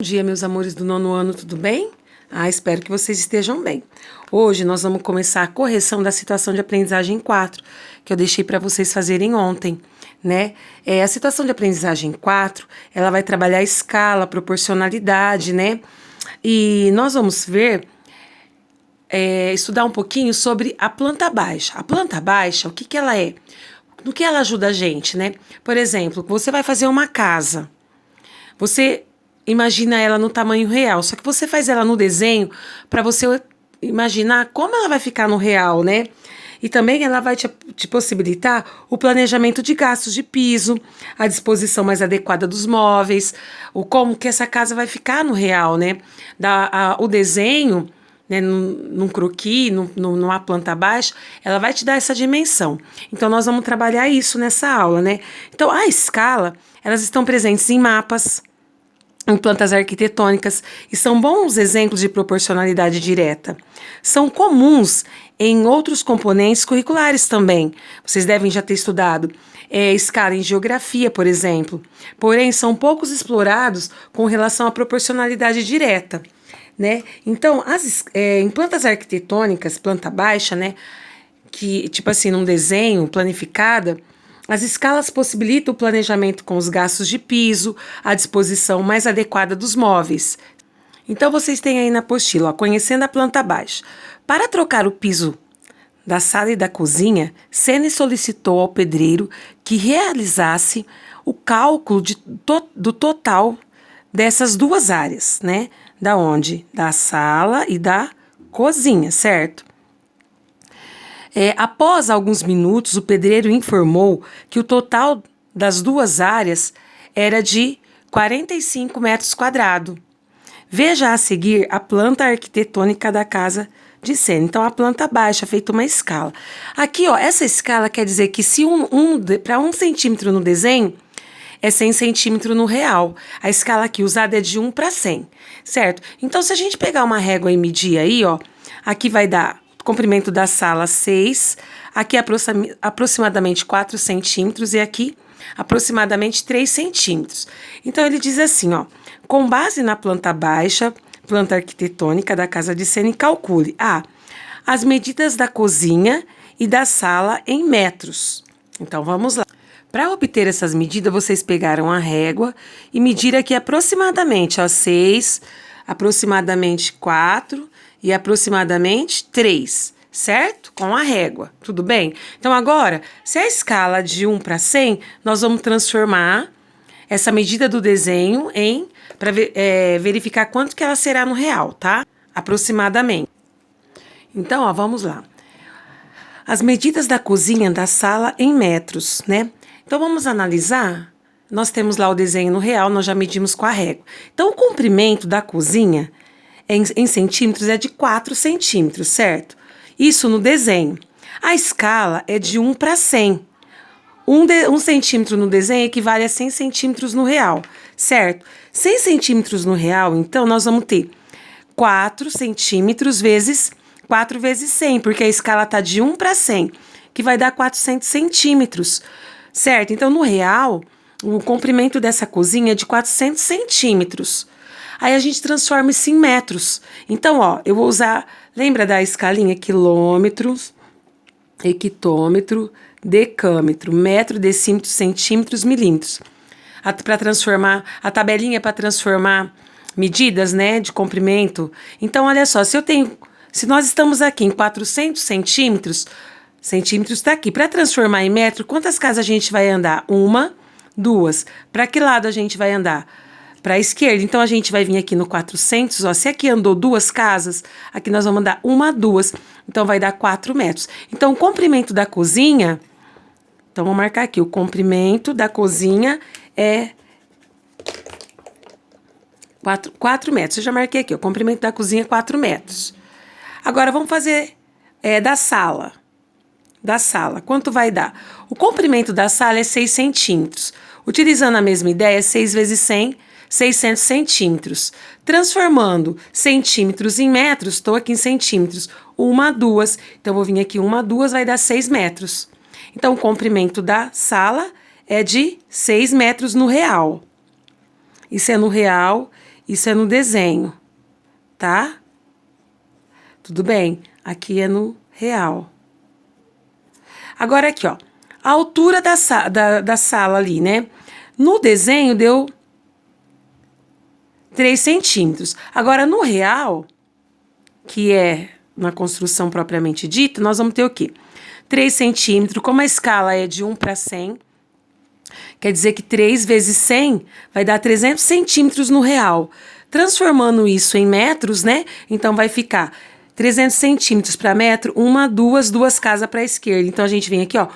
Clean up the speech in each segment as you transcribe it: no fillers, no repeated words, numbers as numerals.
Bom dia, meus amores do nono ano, tudo bem? Espero que vocês estejam bem. Hoje nós vamos começar a correção da situação de aprendizagem 4, que eu deixei para vocês fazerem ontem, né? A situação de aprendizagem 4, ela vai trabalhar a escala, a proporcionalidade, né? E nós vamos ver, estudar um pouquinho sobre a planta baixa. A planta baixa, o que ela é? No que ela ajuda a gente, né? Por exemplo, você vai fazer uma casa. Você imagina ela no tamanho real, só que você faz ela no desenho para você imaginar como ela vai ficar no real, né? E também ela vai te possibilitar o planejamento de gastos de piso, a disposição mais adequada dos móveis, o como que essa casa vai ficar no real, né? O desenho, né, num croquis, numa planta baixa, ela vai te dar essa dimensão. Então, nós vamos trabalhar isso nessa aula, né? Então, a escala, elas estão presentes em mapas, em plantas arquitetônicas, e são bons exemplos de proporcionalidade direta. São comuns em outros componentes curriculares também. Vocês devem já ter estudado escala em geografia, por exemplo. Porém, são poucos explorados com relação à proporcionalidade direta, né? Então, em plantas arquitetônicas, planta baixa, né? Que, tipo assim, num desenho planificada, as escalas possibilitam o planejamento com os gastos de piso, a disposição mais adequada dos móveis. Então, vocês têm aí na apostila, conhecendo a planta baixa. Para trocar o piso da sala e da cozinha, Sene solicitou ao pedreiro que realizasse o cálculo do total dessas duas áreas, né? Da onde? Da sala e da cozinha, certo? Após alguns minutos, o pedreiro informou que o total das duas áreas era de 45 metros quadrados. Veja a seguir a planta arquitetônica da casa de Sene. Então, a planta baixa, feita uma escala. Aqui, ó, essa escala quer dizer que se para 1 centímetro no desenho, é 100 centímetros no real. A escala aqui usada é de 1 para 100, certo? Então, se a gente pegar uma régua e medir aí, ó, aqui vai dar comprimento da sala 6, aqui aproximadamente 4 centímetros e aqui aproximadamente 3 centímetros. Então, ele diz assim, ó, com base na planta baixa, planta arquitetônica da casa de Sene, calcule as medidas da cozinha e da sala em metros. Então, vamos lá. Para obter essas medidas, vocês pegaram a régua e mediram aqui aproximadamente, ó, 6, aproximadamente 4 e aproximadamente 3, certo? Com a régua, tudo bem? Então, agora, se a escala de 1 para 100, nós vamos transformar essa medida do desenho para verificar quanto que ela será no real, tá? Aproximadamente. Então, ó, vamos lá. As medidas da cozinha, da sala em metros, né? Então, vamos analisar. Nós temos lá o desenho no real, nós já medimos com a régua. Então, o comprimento da cozinha em centímetros é de 4 centímetros, certo? Isso no desenho. A escala é de 1 para 100. 1 centímetro no desenho equivale a 100 centímetros no real, certo? 100 centímetros no real, então, nós vamos ter 4 centímetros vezes 4 vezes 100, porque a escala está de 1 para 100, que vai dar 400 centímetros, certo? Então, no real, o comprimento dessa cozinha é de 400 centímetros. Aí a gente transforma isso em metros. Então, ó, eu vou usar, lembra da escalinha? Quilômetros, hectômetro, decâmetro, metro, decímetro, centímetros, milímetros. Para transformar, a tabelinha para transformar medidas, né, de comprimento. Então, olha só, se nós estamos aqui em 400 centímetros, centímetros está aqui. Para transformar em metro, quantas casas a gente vai andar? 1, 2. Para que lado a gente vai andar? Para a esquerda. Então, a gente vai vir aqui no 400, ó, se aqui andou 2 casas, aqui nós vamos andar 1, 2, então vai dar 4 metros. Então, o comprimento da cozinha, então vamos marcar aqui, o comprimento da cozinha é 4 metros. Eu já marquei aqui, o comprimento da cozinha é 4 metros. Agora, vamos fazer da sala. Da sala, quanto vai dar? O comprimento da sala é 6 centímetros. Utilizando a mesma ideia, 6 vezes 100, 600 centímetros. Transformando centímetros em metros, estou aqui em centímetros, 1, 2. Então, vou vir aqui 1, 2, vai dar 6 metros. Então, o comprimento da sala é de 6 metros no real. Isso é no real Isso é no desenho, tá? Tudo bem? Aqui é no real. Agora aqui, ó. A altura da sala ali, né? No desenho deu 3 centímetros. Agora, no real, que é na construção propriamente dita, nós vamos ter o quê? 3 centímetros. Como a escala é de 1 para 100, quer dizer que 3 vezes 100 vai dar 300 centímetros no real. Transformando isso em metros, né? Então, vai ficar 300 centímetros para metro, duas casas para a esquerda. Então, a gente vem aqui, ó,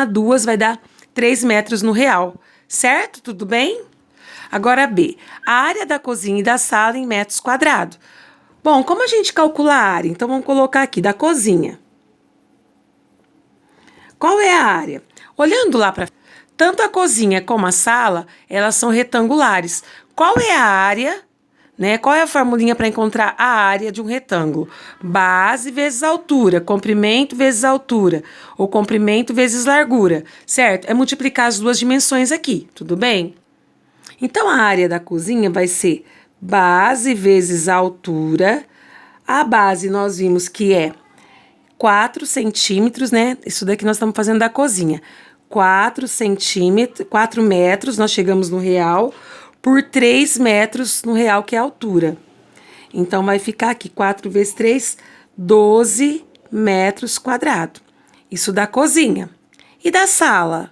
duas, vai dar 3 metros no real. Certo? Tudo bem? Agora, B. A área da cozinha e da sala em metros quadrados. Bom, como a gente calcula a área? Então, vamos colocar aqui, da cozinha. Qual é a área? Olhando lá para... Tanto a cozinha como a sala, elas são retangulares. Qual é a área... Né? Qual é a formulinha para encontrar a área de um retângulo? Base vezes altura, comprimento vezes altura, ou comprimento vezes largura, certo? É multiplicar as duas dimensões aqui, tudo bem? Então, a área da cozinha vai ser base vezes altura. A base nós vimos que é 4 centímetros, né? Isso daqui nós estamos fazendo da cozinha. 4 centímetros, 4 metros, nós chegamos no real, por 3 metros no real, que é a altura. Então, vai ficar aqui 4 vezes 3, 12 metros quadrados. Isso da cozinha. E da sala?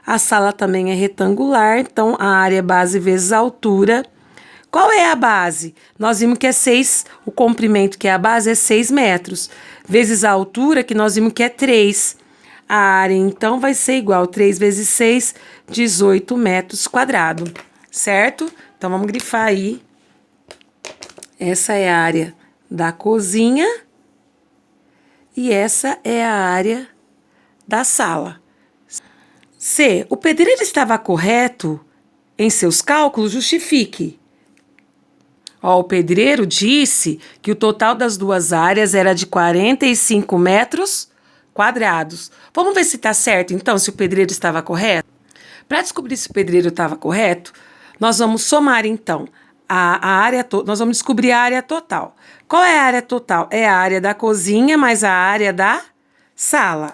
A sala também é retangular, então a área base vezes a altura. Qual é a base? Nós vimos que é 6, o comprimento que é a base é 6 metros, vezes a altura, que nós vimos que é 3. A área, então, vai ser igual 3 vezes 6, 18 metros quadrados, certo? Então, vamos grifar aí. Essa é a área da cozinha e essa é a área da sala. C. O pedreiro estava correto em seus cálculos? Justifique. Ó, o pedreiro disse que o total das duas áreas era de 45 metros quadrados. Vamos ver se está certo, então, se o pedreiro estava correto? Para descobrir se o pedreiro estava correto, nós vamos somar, então, a área... Nós vamos descobrir a área total. Qual é a área total? É a área da cozinha mais a área da sala,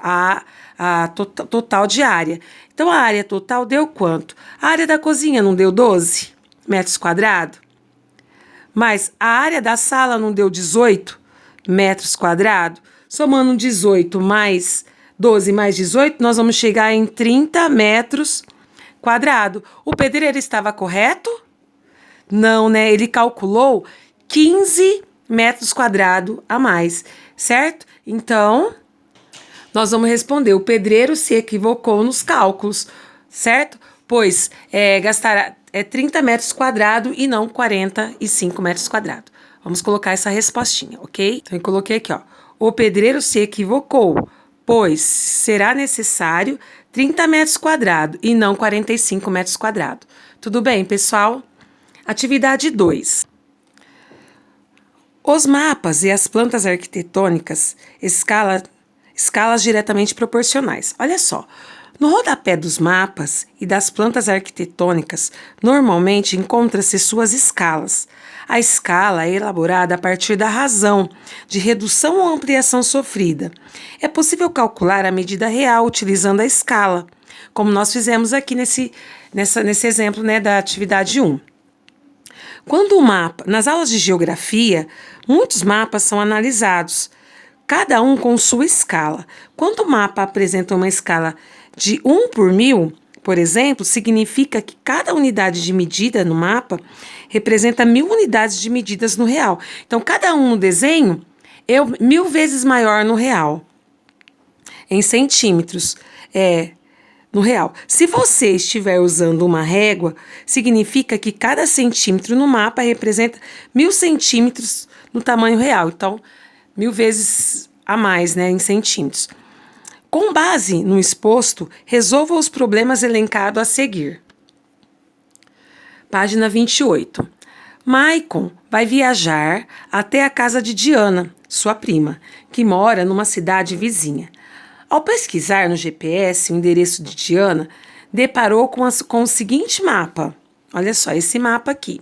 total de área. Então, a área total deu quanto? A área da cozinha não deu 12 metros quadrados? Mas a área da sala não deu 18 metros quadrados? Somando 18 mais 12 mais 18, nós vamos chegar em 30 metros quadrados. O pedreiro estava correto? Não, né? Ele calculou 15 metros quadrados a mais, certo? Então, nós vamos responder, o pedreiro se equivocou nos cálculos, certo? Pois gastará 30 metros quadrados e não 45 metros quadrados. Vamos colocar essa respostinha, ok? Então, eu coloquei aqui, ó. O pedreiro se equivocou, pois será necessário 30 metros quadrados e não 45 metros quadrados. Tudo bem, pessoal? Atividade 2. Os mapas e as plantas arquitetônicas, escalas diretamente proporcionais. Olha só, no rodapé dos mapas e das plantas arquitetônicas, normalmente encontra-se suas escalas. A escala é elaborada a partir da razão de redução ou ampliação sofrida. É possível calcular a medida real utilizando a escala, como nós fizemos aqui nesse exemplo, né, da atividade 1. Quando o mapa, nas aulas de geografia, muitos mapas são analisados, cada um com sua escala. Quando o mapa apresenta uma escala de 1 por 1000, por exemplo, significa que cada unidade de medida no mapa representa 1000 unidades de medidas no real. Então, cada um no desenho é 1000 vezes maior no real. Em centímetros, no real. Se você estiver usando uma régua, significa que cada centímetro no mapa representa 1000 centímetros no tamanho real. Então, 1000 vezes a mais, né, em centímetros. Com base no exposto, resolva os problemas elencados a seguir. Página 28. Maicon vai viajar até a casa de Diana, sua prima, que mora numa cidade vizinha. Ao pesquisar no GPS o endereço de Diana, deparou com o seguinte mapa. Olha só, esse mapa aqui.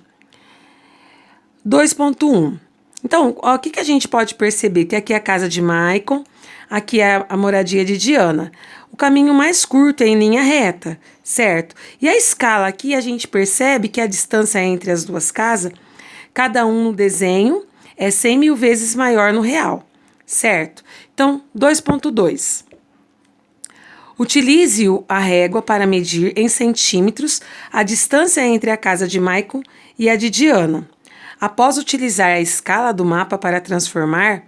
2,1. Então, ó, o que a gente pode perceber? Que aqui é a casa de Maicon, aqui é a moradia de Diana. O caminho mais curto é em linha reta, certo? E a escala aqui, a gente percebe que a distância entre as duas casas, cada um no desenho, é 100 mil vezes maior no real, certo? Então, 2,2. Utilize a régua para medir em centímetros a distância entre a casa de Maicon e a de Diana. Após utilizar a escala do mapa para transformar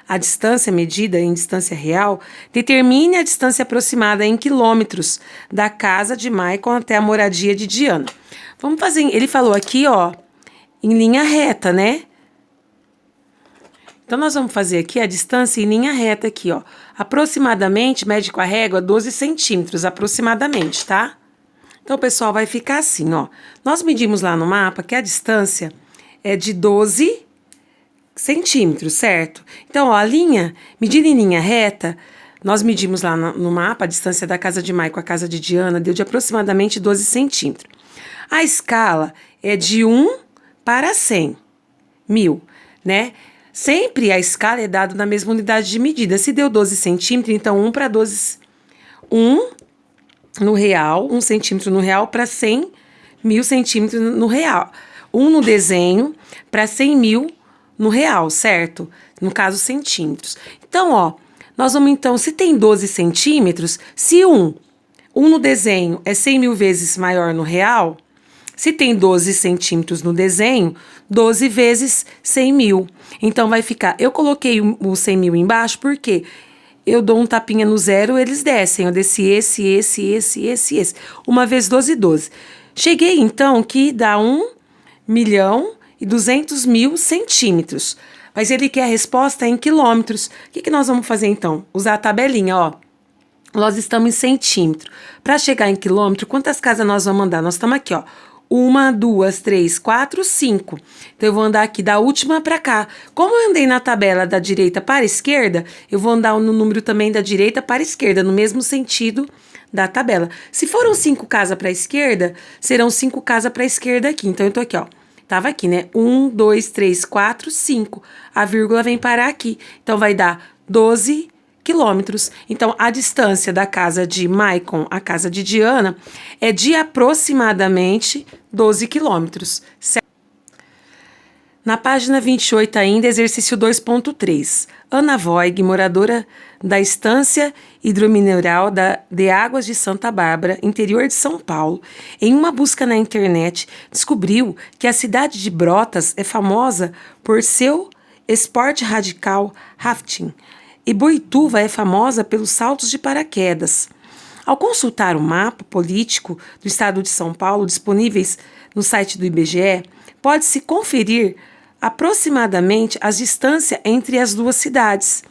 a distância medida em distância real, determine a distância aproximada em quilômetros da casa de Maicon até a moradia de Diana. Vamos fazer, ele falou aqui, ó, em linha reta, né? Então, nós vamos fazer aqui a distância em linha reta aqui, ó. Aproximadamente, mede com a régua 12 centímetros, aproximadamente, tá? Então, pessoal, vai ficar assim, ó. Nós medimos lá no mapa que a distância é de 12 centímetros, certo? Então, ó, a linha, medida em linha reta, nós medimos lá no mapa a distância da casa de Maicon à casa de Diana, deu de aproximadamente 12 centímetros. A escala é de 1 para 100 mil, né? Sempre a escala é dada na mesma unidade de medida. Se deu 12 centímetros, então 1 para 12... 1 no real, 1 centímetro no real para 100 mil centímetros no real. 1 no desenho para 100 mil no real, certo? No caso, centímetros. Então, ó, nós vamos então, se tem 12 centímetros, se 1 no desenho é 100 mil vezes maior no real, se tem 12 centímetros no desenho, 12 vezes 100 mil. Então, vai ficar... Eu coloquei o 100 mil embaixo porque eu dou um tapinha no zero, eles descem. Eu desci esse. Uma vez 12, 12. Cheguei, então, que dá 1.200.000 centímetros. Mas ele quer a resposta em quilômetros. O que nós vamos fazer, então? Usar a tabelinha, ó. Nós estamos em centímetro. Para chegar em quilômetro, quantas casas nós vamos andar? Nós estamos aqui, ó. 1, 2, 3, 4, 5. Então, eu vou andar aqui da última para cá. Como eu andei na tabela da direita para a esquerda, eu vou andar no número também da direita para a esquerda, no mesmo sentido da tabela. Se foram 5 casas para a esquerda, serão 5 casas para a esquerda aqui. Então, eu tô aqui, ó. Tava aqui, né? 1, 2, 3, 4, 5. A vírgula vem parar aqui. Então, vai dar 12 quilômetros. Então, a distância da casa de Maicon à casa de Diana é de aproximadamente 12 quilômetros. Na página 28 ainda, exercício 2.3. Ana Voig, moradora da Estância Hidromineral de Águas de Santa Bárbara, interior de São Paulo, em uma busca na internet, descobriu que a cidade de Brotas é famosa por seu esporte radical rafting, e Boituva é famosa pelos saltos de paraquedas. Ao consultar o mapa político do estado de São Paulo disponíveis no site do IBGE, pode-se conferir aproximadamente as distâncias entre as duas cidades.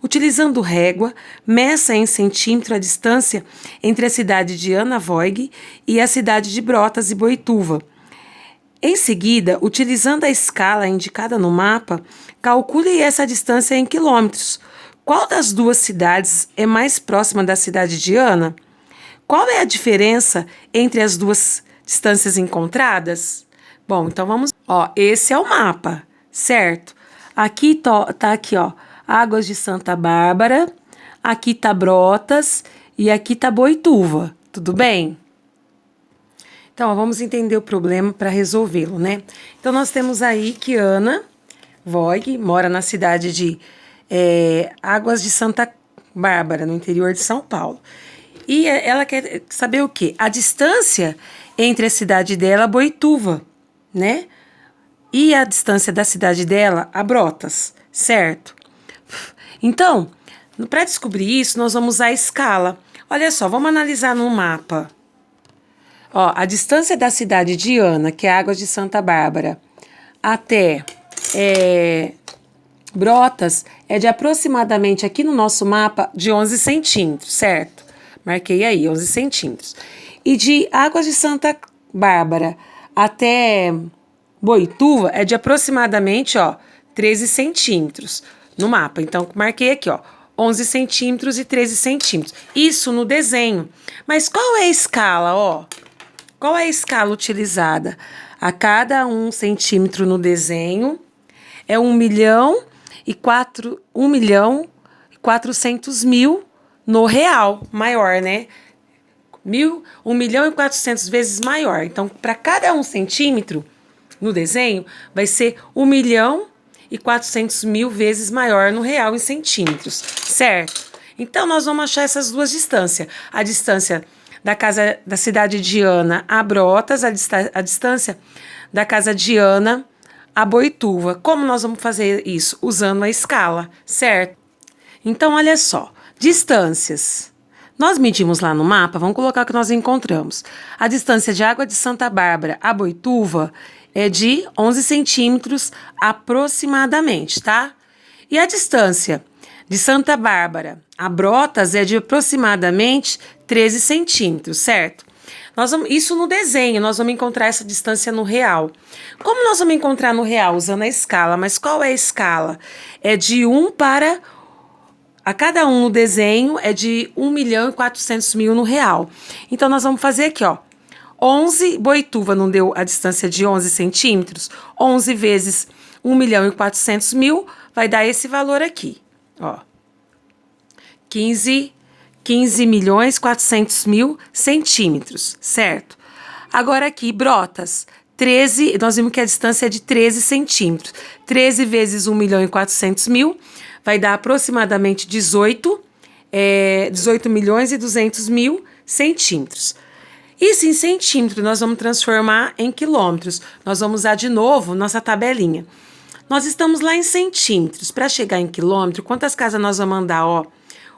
Utilizando régua, meça em centímetro a distância entre a cidade de Ana Voig e a cidade de Brotas e Boituva. Em seguida, utilizando a escala indicada no mapa, calcule essa distância em quilômetros. Qual das duas cidades é mais próxima da cidade de Ana? Qual é a diferença entre as duas distâncias encontradas? Bom, então vamos... Ó, esse é o mapa, certo? Aqui tá aqui, ó, Águas de Santa Bárbara, aqui tá Brotas e aqui tá Boituva, tudo bem? Então, ó, vamos entender o problema para resolvê-lo, né? Então, nós temos aí que Ana Voig mora na cidade de Águas de Santa Bárbara, no interior de São Paulo. E ela quer saber o quê? A distância entre a cidade dela, Boituva, né? E a distância da cidade dela, a Brotas, certo? Então, para descobrir isso, nós vamos usar a escala. Olha só, vamos analisar no mapa. Ó, a distância da cidade de Ana, que é Águas de Santa Bárbara, até Brotas, é de aproximadamente, aqui no nosso mapa, de 11 centímetros, certo? Marquei aí, 11 centímetros. E de Águas de Santa Bárbara até Boituva é de aproximadamente, ó, 13 centímetros no mapa. Então, marquei aqui, ó, 11 centímetros e 13 centímetros. Isso no desenho. Mas qual é a escala, ó? Qual é a escala utilizada? a cada 1 centímetro no desenho é 1.400.000 no real, maior, né? 1.400.000 vezes maior. Então, para cada 1 centímetro no desenho, vai ser 1.400.000 vezes maior no real em centímetros, certo? Então, nós vamos achar essas duas distâncias. A distância da cidade de Ana a Brotas, a distância da casa de Ana a Boituva. Como nós vamos fazer isso? Usando a escala, certo? Então, olha só. Distâncias. Nós medimos lá no mapa, vamos colocar o que nós encontramos. A distância de Água de Santa Bárbara a Boituva é de 11 centímetros aproximadamente, tá? E a distância de Santa Bárbara a Brotas é de aproximadamente 13 centímetros, certo? Isso no desenho, nós vamos encontrar essa distância no real. Como nós vamos encontrar no real? Usando a escala. Mas qual é a escala? É de 1 para... A cada no desenho é de 1.400.000 no real. Então, nós vamos fazer aqui, ó. 11, Boituva não deu a distância de 11 centímetros? 11 vezes 1.400.000 vai dar esse valor aqui, ó. 15.400.000 centímetros, certo? Agora aqui, Brotas, 13, nós vimos que a distância é de 13 centímetros. 13 vezes 1.400.000 vai dar aproximadamente 18.200.000 centímetros. Isso em centímetro nós vamos transformar em quilômetros. Nós vamos usar de novo nossa tabelinha. Nós estamos lá em centímetros. Para chegar em quilômetro, quantas casas nós vamos andar? Ó,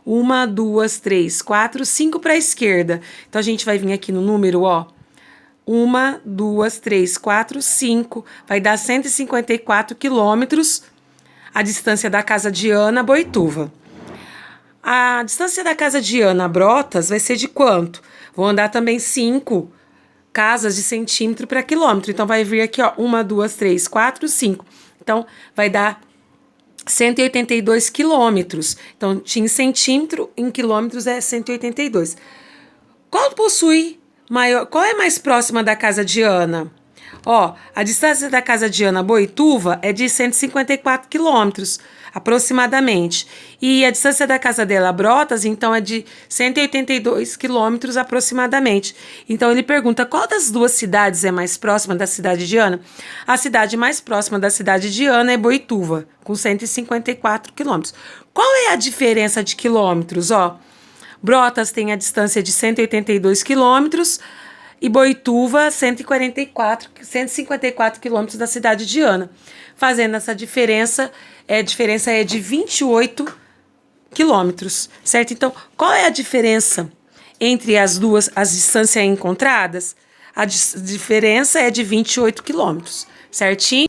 1, 2, 3, 4, 5 para a esquerda. Então, a gente vai vir aqui no número, ó. 1, 2, 3, 4, 5. Vai dar 154 quilômetros a distância da casa de Ana a Boituva. A distância da casa de Ana a Brotas vai ser de quanto? Vou andar também 5 casas de centímetro para quilômetro. Então, vai vir aqui, ó, 1, 2, 3, 4, 5. Então, vai dar 182 quilômetros. Então, em centímetro, em quilômetros é 182. Qual é mais próxima da casa de Ana? Ó, a distância da casa de Ana a Boituva é de 154 quilômetros, aproximadamente. E a distância da casa dela a Brotas, então, é de 182 quilômetros, aproximadamente. Então, ele pergunta, qual das duas cidades é mais próxima da cidade de Ana? A cidade mais próxima da cidade de Ana é Boituva, com 154 quilômetros. Qual é a diferença de quilômetros? Ó, Brotas tem a distância de 182 quilômetros, e Boituva, 154 quilômetros da cidade de Ana. Fazendo essa diferença, a diferença é de 28 quilômetros, certo? Então, qual é a diferença entre as distâncias encontradas? A diferença é de 28 quilômetros, certinho?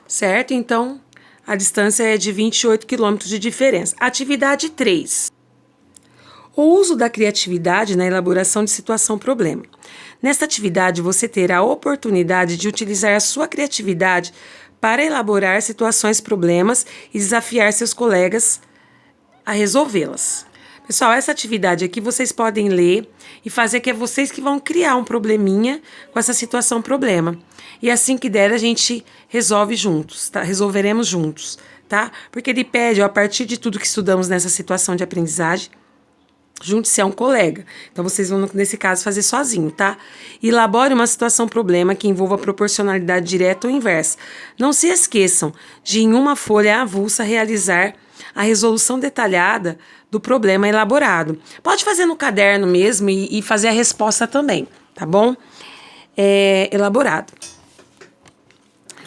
Certo? Então, a distância é de 28 quilômetros de diferença. Atividade 3. O uso da criatividade na elaboração de situação-problema. Nesta atividade, você terá a oportunidade de utilizar a sua criatividade para elaborar situações-problemas e desafiar seus colegas a resolvê-las. Pessoal, essa atividade aqui vocês podem ler e fazer, que é vocês que vão criar um probleminha com essa situação-problema. E assim que der, a gente resolve juntos, tá? Resolveremos juntos, tá? Porque ele pede, ó, a partir de tudo que estudamos nessa situação de aprendizagem, junte-se a um colega. Então, vocês vão, nesse caso, fazer sozinho, tá? Elabore uma situação-problema que envolva proporcionalidade direta ou inversa. Não se esqueçam de, em uma folha avulsa, realizar a resolução detalhada do problema elaborado. Pode fazer no caderno mesmo e fazer a resposta também, tá bom? Elaborado.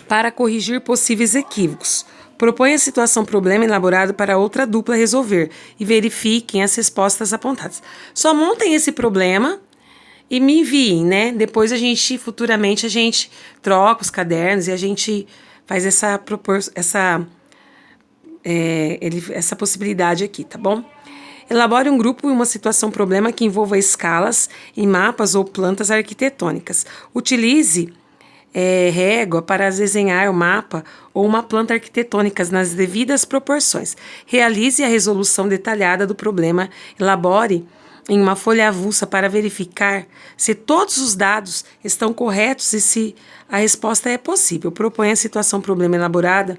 Para corrigir possíveis equívocos. Proponha a situação-problema elaborado para outra dupla resolver e verifiquem as respostas apontadas. Só montem esse problema e me enviem, né? Depois futuramente, a gente troca os cadernos e a gente faz essa possibilidade aqui, tá bom? Elabore um grupo e uma situação-problema que envolva escalas em mapas ou plantas arquitetônicas. Utilize régua para desenhar o mapa ou uma planta arquitetônica nas devidas proporções. Realize a resolução detalhada do problema. Elabore em uma folha avulsa para verificar se todos os dados estão corretos e se a resposta é possível. Proponha a situação problema elaborada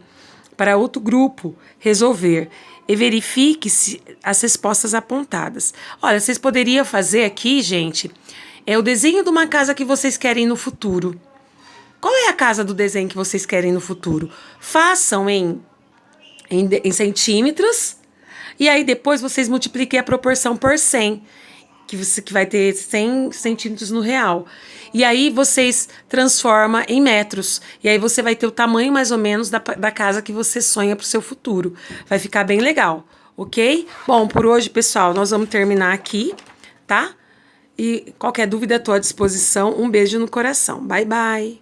para outro grupo resolver e verifique se as respostas apontadas. Olha, vocês poderiam fazer aqui, gente, o desenho de uma casa que vocês querem no futuro. Qual é a casa do desenho que vocês querem no futuro? Façam em centímetros e aí depois vocês multipliquem a proporção por 100, que vai ter 100 centímetros no real. E aí vocês transformam em metros. E aí você vai ter o tamanho mais ou menos da casa que você sonha para o seu futuro. Vai ficar bem legal, ok? Bom, por hoje, pessoal, nós vamos terminar aqui, tá? E qualquer dúvida, estou à disposição. Um beijo no coração. Bye, bye!